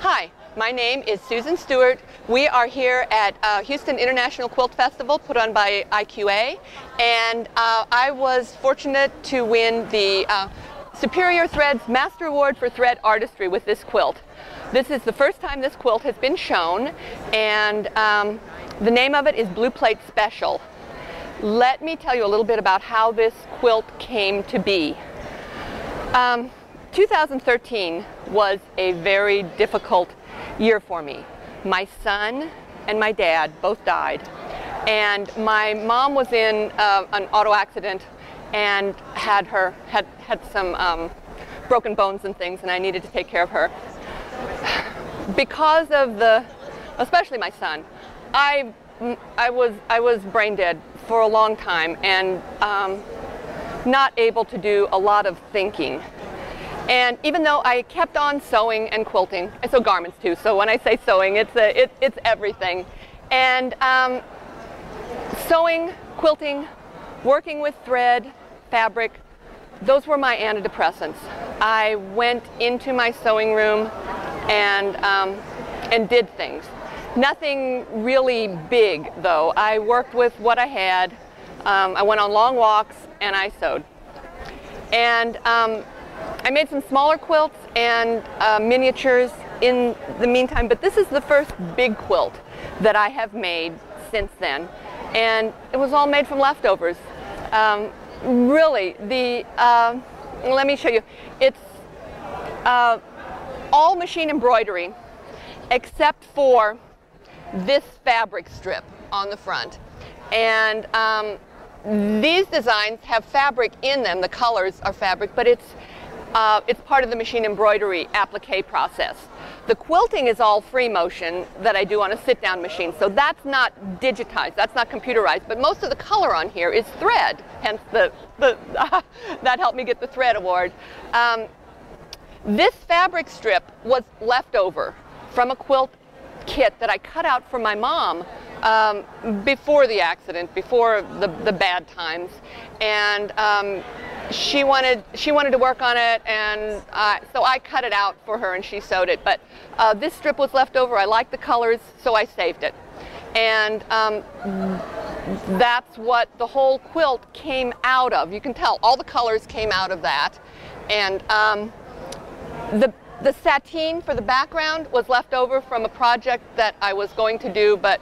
Hi, my name is Susan Stewart. We are here at Houston International Quilt Festival put on by IQA, and I was fortunate to win the Superior Threads Master Award for Thread Artistry with this quilt. This is the first time this quilt has been shown, and the name of it is Blue Plate Special. Let me tell you a little bit about how this quilt came to be. 2013 was a very difficult year for me. My son and my dad both died, and my mom was in an auto accident and had some broken bones and things, and I needed to take care of her. Because of especially my son, I was brain dead for a long time and not able to do a lot of thinking. And even though I kept on sewing and quilting, I sew garments too, so when I say sewing, it's everything. And sewing, quilting, working with thread, fabric, those were my antidepressants. I went into my sewing room and did things. Nothing really big, though. I worked with what I had. I went on long walks and I sewed. And I made some smaller quilts and miniatures in the meantime, but this is the first big quilt that I have made since then, and it was all made from leftovers. Really, let me show you. It's all machine embroidery except for this fabric strip on the front, and these designs have fabric in them. The colors are fabric, but it's part of the machine embroidery applique process. The quilting is all free motion that I do on a sit-down machine, so that's not digitized, that's not computerized, but most of the color on here is thread, hence that helped me get the thread award. This fabric strip was left over from a quilt kit that I cut out for my mom before the accident, before the bad times, and she wanted to work on it, and so I cut it out for her and she sewed it. But this strip was left over. I liked the colors, so I saved it, and that's what the whole quilt came out of. You can tell all the colors came out of that, and the sateen for the background was left over from a project that I was going to do, but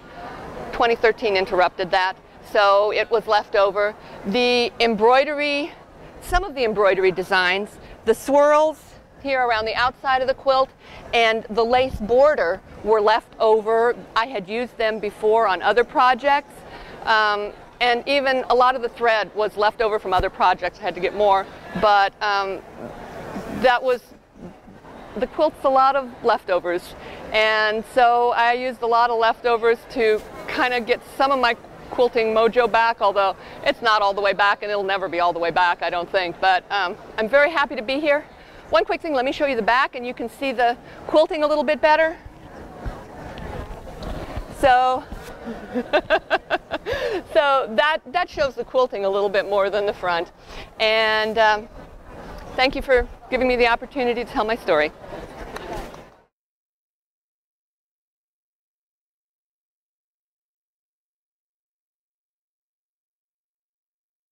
2013 interrupted that, so it was left over. The embroidery, some of the embroidery designs, the swirls here around the outside of the quilt and the lace border were left over. I had used them before on other projects, and even a lot of the thread was left over from other projects. I had to get more, but the quilt's a lot of leftovers, and so I used a lot of leftovers to kind of get some of my quilting mojo back, although it's not all the way back and it'll never be all the way back, I don't think, but I'm very happy to be here. One quick thing, let me show you the back and you can see the quilting a little bit better. So so that shows the quilting a little bit more than the front, and thank you for giving me the opportunity to tell my story.